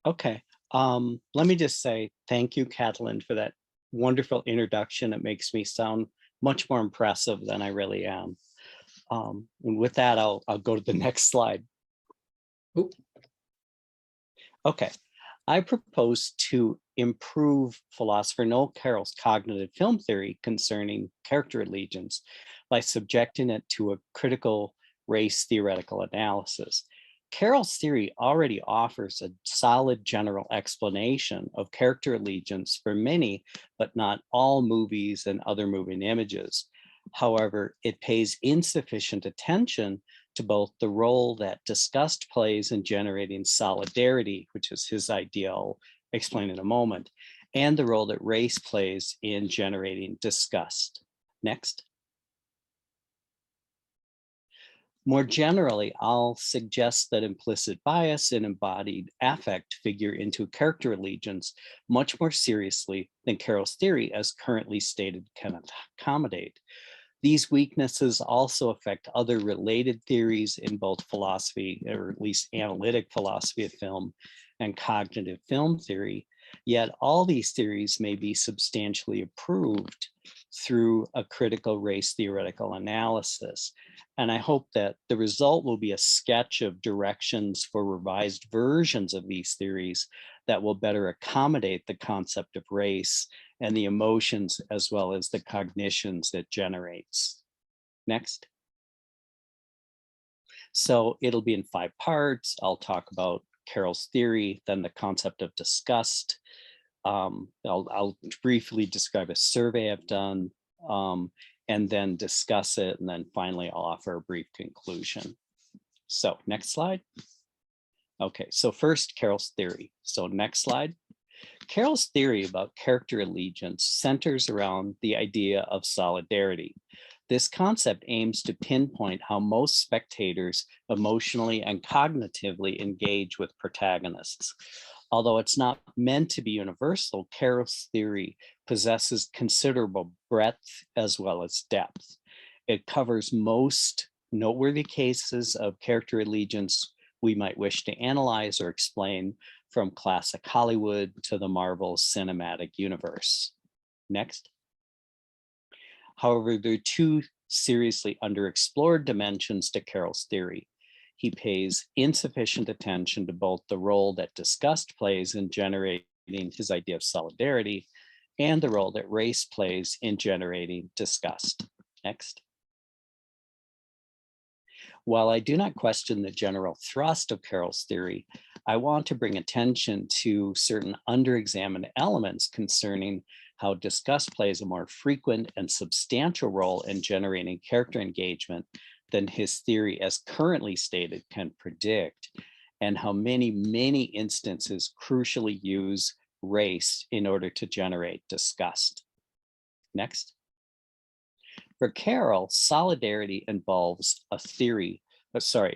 Okay. Let me just say thank you, Catalin, for that wonderful introduction. It makes me sound much more impressive than I really am. And with that, I'll go to the next slide. Oh, Okay. I propose to improve philosopher Noel Carroll's cognitive film theory concerning character allegiance by subjecting it to a critical race theoretical analysis. Carroll's theory already offers a solid general explanation of character allegiance for many, but not all movies and other moving images. However, it pays insufficient attention to both the role that disgust plays in generating solidarity, which is his idea, I'll explain in a moment, and the role that race plays in generating disgust. Next. More generally, I'll suggest that implicit bias and embodied affect figure into character allegiance much more seriously than Carroll's theory, as currently stated, can accommodate. These weaknesses also affect other related theories in both philosophy, or at least analytic philosophy of film and cognitive film theory. Yet all these theories may be substantially improved through a critical race theoretical analysis. And I hope that the result will be a sketch of directions for revised versions of these theories that will better accommodate the concept of race and the emotions as well as the cognitions it generates. Next. So it'll be in 5 parts. I'll talk about Carroll's theory, then the concept of disgust. I'll briefly describe a survey I've done, and then discuss it. And then finally, I'll offer a brief conclusion. So next slide. Okay, so first, Carroll's theory. So next slide. Carroll's theory about character allegiance centers around the idea of solidarity. This concept aims to pinpoint how most spectators emotionally and cognitively engage with protagonists. Although it's not meant to be universal, Carroll's theory possesses considerable breadth as well as depth. It covers most noteworthy cases of character allegiance we might wish to analyze or explain, from classic Hollywood to the Marvel Cinematic Universe. Next. However, there are 2 seriously underexplored dimensions to Carroll's theory. He pays insufficient attention to both the role that disgust plays in generating his idea of solidarity and the role that race plays in generating disgust. Next. While I do not question the general thrust of Carroll's theory, I want to bring attention to certain underexamined elements concerning how disgust plays a more frequent and substantial role in generating character engagement than his theory as currently stated can predict, and how many instances crucially use race in order to generate disgust. Next. For Carroll, solidarity involves a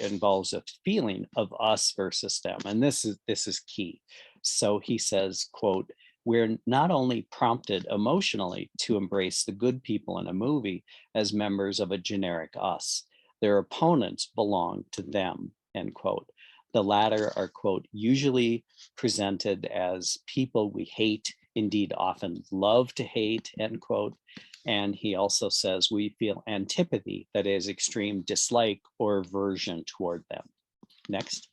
involves a feeling of us versus them. And this is key. So he says, quote, "We're not only prompted emotionally to embrace the good people in a movie as members of a generic us. Their opponents belong to them," end quote. The latter are, quote, "usually presented as people we hate, indeed often love to hate," end quote. And he also says we feel antipathy, that is extreme dislike or aversion toward them. Next.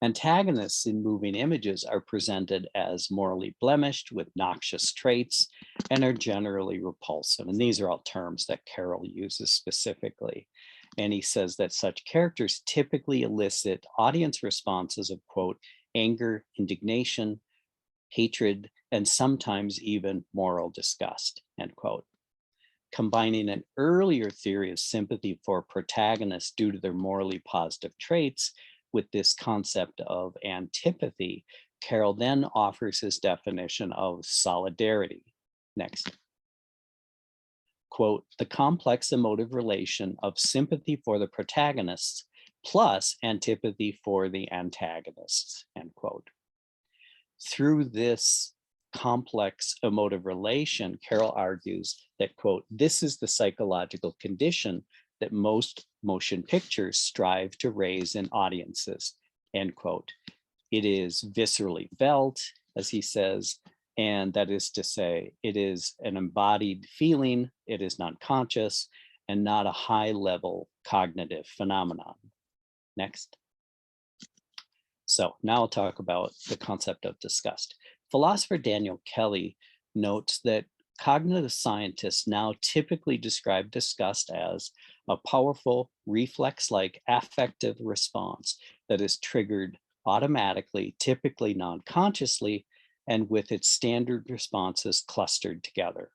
Antagonists in moving images are presented as morally blemished with noxious traits and are generally repulsive. And these are all terms that Carroll uses specifically. And he says that such characters typically elicit audience responses of, quote, anger, indignation, hatred, and sometimes even moral disgust, end quote. Combining an earlier theory of sympathy for protagonists due to their morally positive traits with this concept of antipathy, Carroll then offers his definition of solidarity. Next. Quote, "The complex emotive relation of sympathy for the protagonists plus antipathy for the antagonists," end quote. Through this complex emotive relation, Carroll argues that, quote, "this is the psychological condition that most motion pictures strive to raise in audiences," end quote. It is viscerally felt, as he says, and that is to say, it is an embodied feeling, it is not conscious, and not a high-level cognitive phenomenon. Next. So now I'll talk about the concept of disgust. Philosopher Daniel Kelly notes that cognitive scientists now typically describe disgust as a powerful reflex-like affective response that is triggered automatically, typically non-consciously, and with its standard responses clustered together.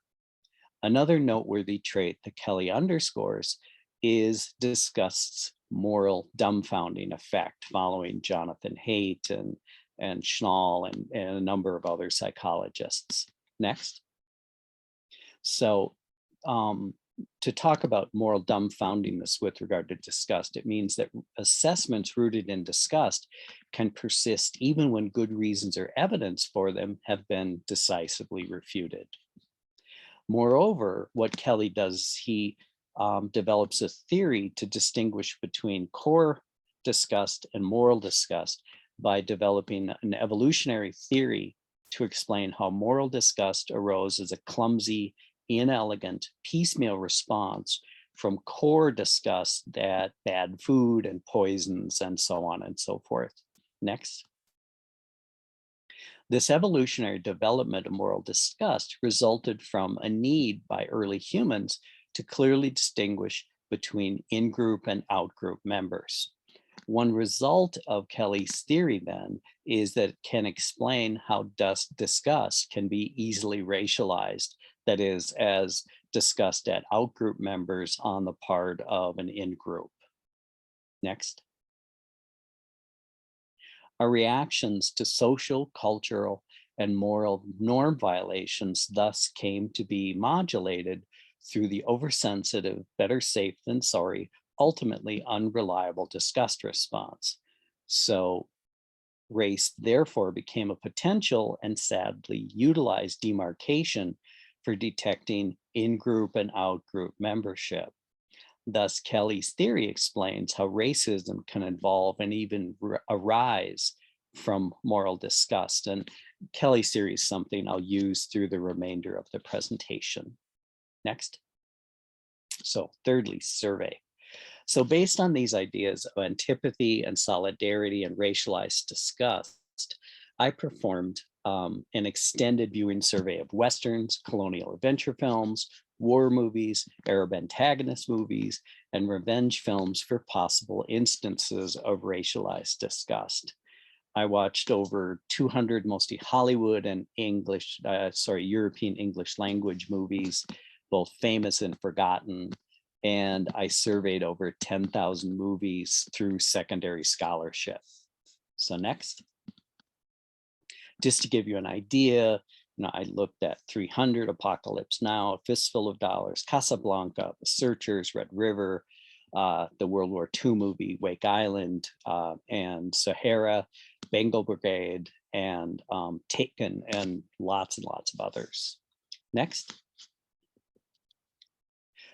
Another noteworthy trait that Kelly underscores is disgust's moral dumbfounding effect, following Jonathan Haidt and Schnall and a number of other psychologists. Next. So to talk about moral dumbfoundingness with regard to disgust, it means that assessments rooted in disgust can persist even when good reasons or evidence for them have been decisively refuted. Moreover, what Kelly does, he develops a theory to distinguish between core disgust and moral disgust by developing an evolutionary theory to explain how moral disgust arose as a clumsy, inelegant, piecemeal response from core disgust at bad food and poisons and so on and so forth. Next. This evolutionary development of moral disgust resulted from a need by early humans to clearly distinguish between in-group and out-group members. One result of Kelly's theory then is that it can explain how disgust can be easily racialized, that is, as disgust at out-group members on the part of an in-group. Next. Our reactions to social, cultural, and moral norm violations thus came to be modulated through the oversensitive, better safe than sorry, ultimately unreliable disgust response. So race therefore became a potential and sadly utilized demarcation for detecting in-group and out-group membership. Thus, Kelly's theory explains how racism can evolve and even arise from moral disgust. And Kelly's theory is something I'll use through the remainder of the presentation. Next. So thirdly, survey. So based on these ideas of antipathy and solidarity and racialized disgust, I performed an extended viewing survey of Westerns, colonial adventure films, war movies, Arab antagonist movies, and revenge films for possible instances of racialized disgust. I watched over 200 mostly Hollywood and European English language movies, both famous and forgotten. And I surveyed over 10,000 movies through secondary scholarship. So next. Just to give you an idea, I looked at 300, Apocalypse Now, A Fistful of Dollars, Casablanca, The Searchers, Red River, the World War II movie, Wake Island, and Sahara, Bengal Brigade, and Taken, and lots of others. Next.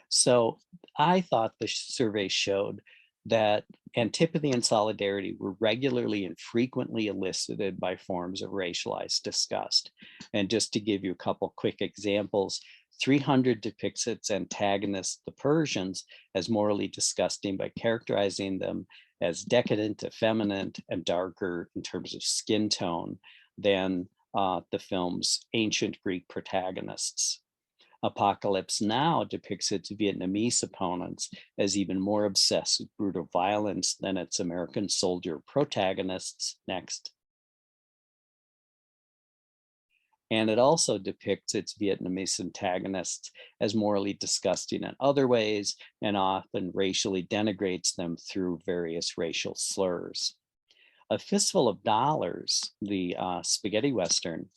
So I thought the survey showed that antipathy and solidarity were regularly and frequently elicited by forms of racialized disgust. And just to give you a couple quick examples, 300 depicts its antagonists, the Persians, as morally disgusting by characterizing them as decadent, effeminate, and darker in terms of skin tone than the film's ancient Greek protagonists. Apocalypse Now depicts its Vietnamese opponents as even more obsessed with brutal violence than its American soldier protagonists. Next. And it also depicts its Vietnamese antagonists as morally disgusting in other ways and often racially denigrates them through various racial slurs. A Fistful of Dollars, the spaghetti Western,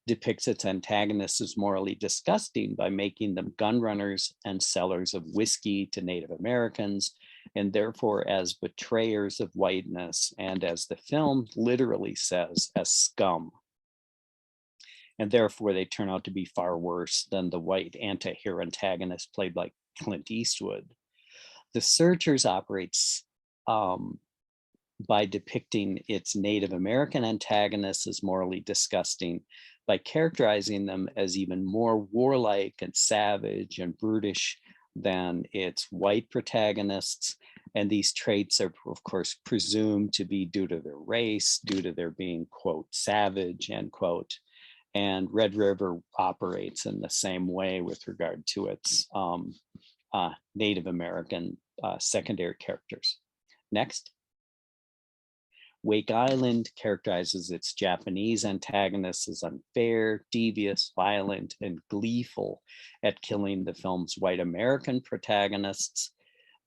depicts its antagonists as morally disgusting by making them gun runners and sellers of whiskey to Native Americans, and therefore as betrayers of whiteness, and as the film literally says, as scum. And therefore they turn out to be far worse than the white anti-hero antagonist played by Clint Eastwood. The Searchers operates by depicting its Native American antagonists as morally disgusting, by characterizing them as even more warlike and savage and brutish than its white protagonists. And these traits are, of course, presumed to be due to their race, due to their being, quote, savage, end quote. And Red River operates in the same way with regard to its Native American secondary characters. Next. Wake Island characterizes its Japanese antagonists as unfair, devious, violent, and gleeful at killing the film's white American protagonists.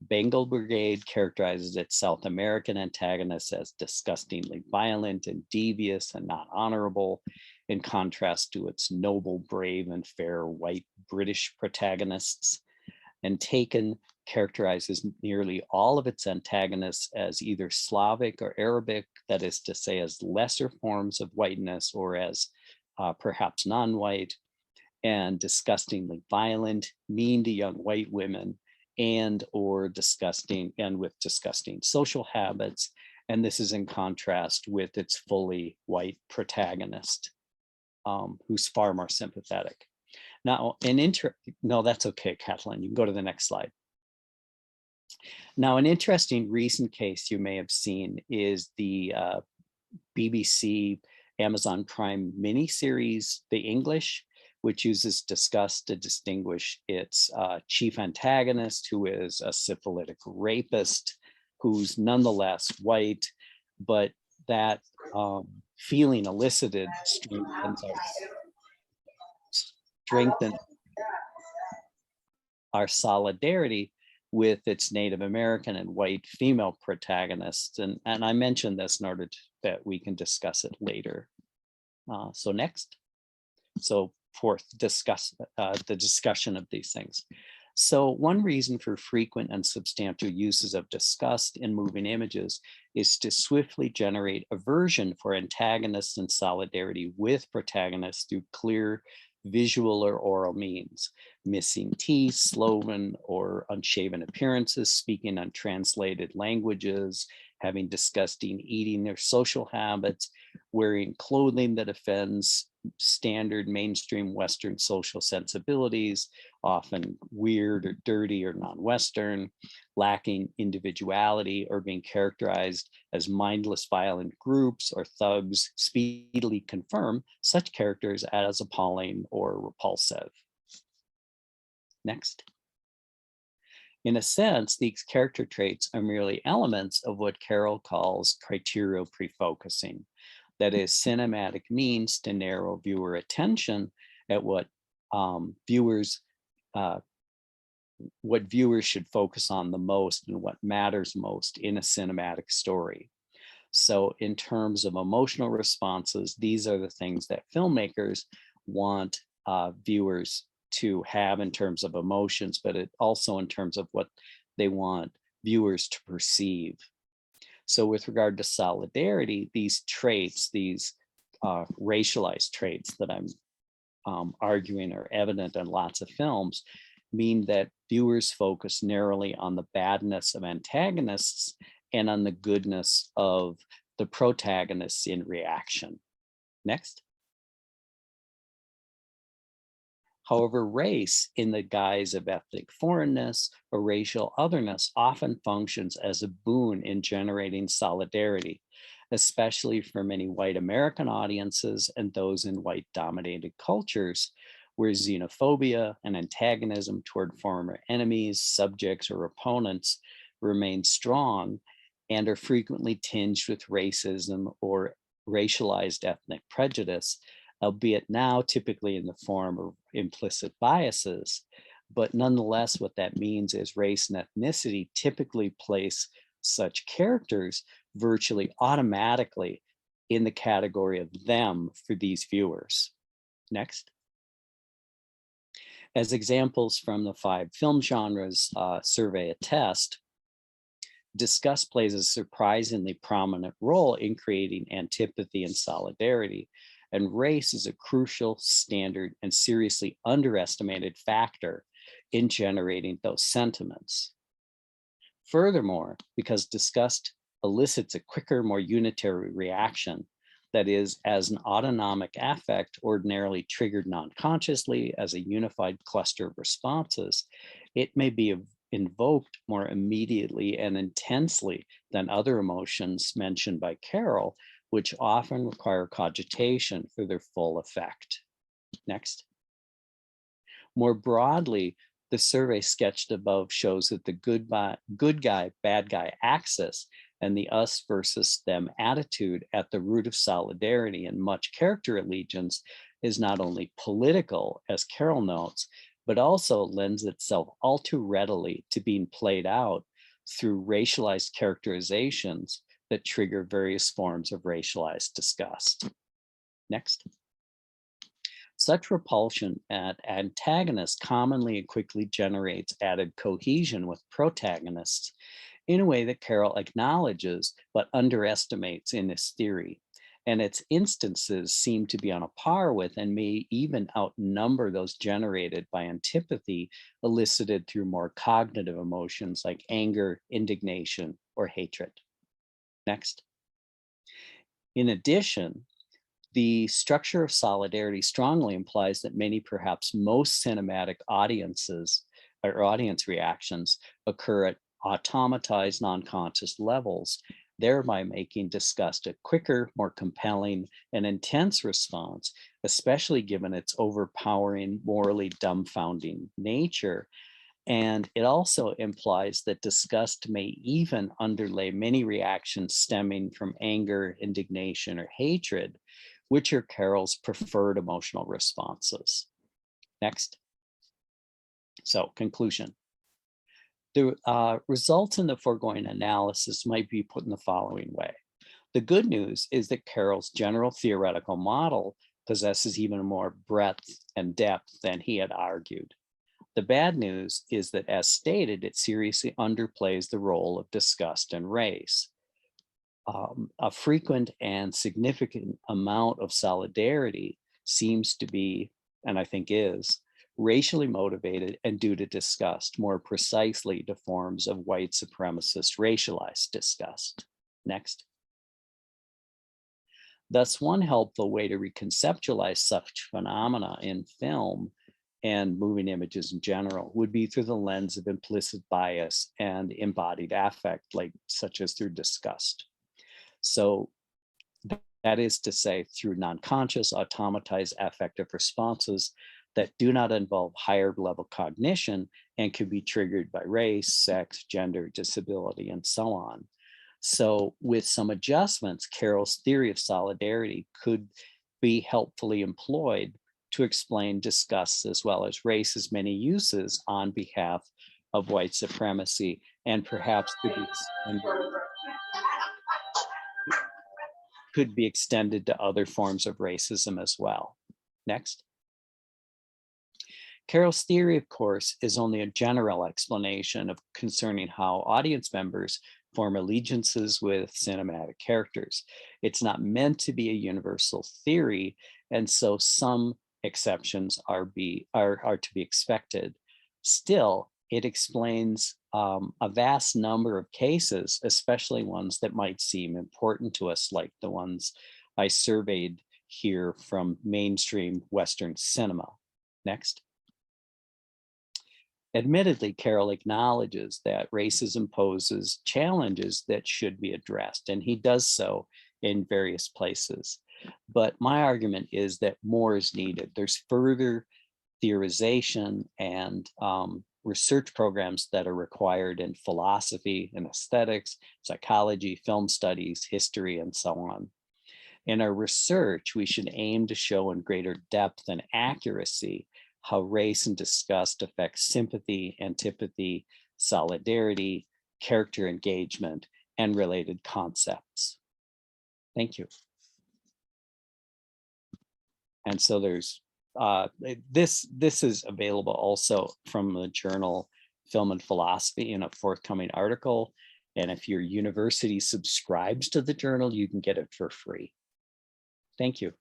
Bengal Brigade characterizes its South American antagonists as disgustingly violent and devious and not honorable, in contrast to its noble, brave, and fair white British protagonists. And Taken characterizes nearly all of its antagonists as either Slavic or Arabic, that is to say, as lesser forms of whiteness or as perhaps non-white, and disgustingly violent, mean to young white women, and or disgusting and with disgusting social habits. And this is in contrast with its fully white protagonist, who's far more sympathetic. Now, no, that's okay, Kathleen, you can go to the next slide. Now, an interesting recent case you may have seen is the BBC Amazon Prime miniseries, The English, which uses disgust to distinguish its chief antagonist, who is a syphilitic rapist, who's nonetheless white, but that feeling elicited strengthens our solidarity with its Native American and white female protagonists. And I mentioned this in order that we can discuss it later. So next. So fourth, discuss the discussion of these things. So one reason for frequent and substantial uses of disgust in moving images is to swiftly generate aversion for antagonists and solidarity with protagonists through clear visual or oral means: missing teeth, sloven or unshaven appearances, speaking untranslated languages, having disgusting eating or social habits, wearing clothing that offends standard mainstream Western social sensibilities, often weird or dirty or non-Western, lacking individuality, or being characterized as mindless violent groups or thugs speedily confirm such characters as appalling or repulsive. Next. In a sense, these character traits are merely elements of what Carroll calls criterial prefocusing. That is, cinematic means to narrow viewer attention at what viewers should focus on the most and what matters most in a cinematic story. So in terms of emotional responses, these are the things that filmmakers want viewers to have in terms of emotions, but also in terms of what they want viewers to perceive. So with regard to solidarity, these traits, these racialized traits that I'm arguing are evident in lots of films, mean that viewers focus narrowly on the badness of antagonists and on the goodness of the protagonists in reaction. Next. However, race in the guise of ethnic foreignness or racial otherness often functions as a boon in generating solidarity, especially for many white American audiences and those in white-dominated cultures, where xenophobia and antagonism toward former enemies, subjects, or opponents remain strong and are frequently tinged with racism or racialized ethnic prejudice, albeit now typically in the form of implicit biases. But nonetheless, what that means is race and ethnicity typically place such characters virtually automatically in the category of them for these viewers. Next. As examples from the 5 film genres survey attest, disgust plays a surprisingly prominent role in creating antipathy and solidarity. And race is a crucial, standard, and seriously underestimated factor in generating those sentiments. Furthermore, because disgust elicits a quicker, more unitary reaction. That is, as an autonomic affect ordinarily triggered non-consciously as a unified cluster of responses, it may be invoked more immediately and intensely than other emotions mentioned by Carroll, which often require cogitation for their full effect. Next. More broadly, the survey sketched above shows that the good guy, bad guy axis and the us versus them attitude at the root of solidarity and much character allegiance is not only political, as Carroll notes, but also lends itself all too readily to being played out through racialized characterizations that trigger various forms of racialized disgust. Next. Such repulsion at antagonists commonly and quickly generates added cohesion with protagonists in a way that Carroll acknowledges but underestimates in his theory. And its instances seem to be on a par with and may even outnumber those generated by antipathy elicited through more cognitive emotions like anger, indignation, or hatred. Next. In addition, the structure of solidarity strongly implies that many, perhaps most cinematic audiences or audience reactions occur at automatized non-conscious levels, thereby making disgust a quicker, more compelling, and intense response, especially given its overpowering, morally dumbfounding nature. And it also implies that disgust may even underlay many reactions stemming from anger, indignation, or hatred, which are Carroll's preferred emotional responses. Next. So, conclusion. The results in the foregoing analysis might be put in the following way. The good news is that Carroll's general theoretical model possesses even more breadth and depth than he had argued. The bad news is that, as stated, it seriously underplays the role of disgust and race. A frequent and significant amount of solidarity seems to be, and I think is, racially motivated and due to disgust, more precisely to forms of white supremacist racialized disgust. Next. Thus, one helpful way to reconceptualize such phenomena in film and moving images in general would be through the lens of implicit bias and embodied affect, such as through disgust. So that is to say, through non-conscious automatized affective responses that do not involve higher level cognition and could be triggered by race, sex, gender, disability, and so on. So with some adjustments, Carroll's theory of solidarity could be helpfully employed to explain disgust as well as race's many uses on behalf of white supremacy, and perhaps could be extended to other forms of racism as well. Next. Carroll's theory, of course, is only a general explanation of concerning how audience members form allegiances with cinematic characters. It's not meant to be a universal theory, and so some exceptions are to be expected. Still, it explains a vast number of cases, especially ones that might seem important to us, like the ones I surveyed here from mainstream Western cinema. Next. Admittedly, Carroll acknowledges that racism poses challenges that should be addressed, and he does so in various places. But my argument is that more is needed. There's further theorization and research programs that are required in philosophy and aesthetics, psychology, film studies, history, and so on. In our research, we should aim to show in greater depth and accuracy how race and disgust affect sympathy, antipathy, solidarity, character engagement, and related concepts. Thank you. And so there's this is available also from the journal Film and Philosophy in a forthcoming article. And if your university subscribes to the journal, you can get it for free. Thank you.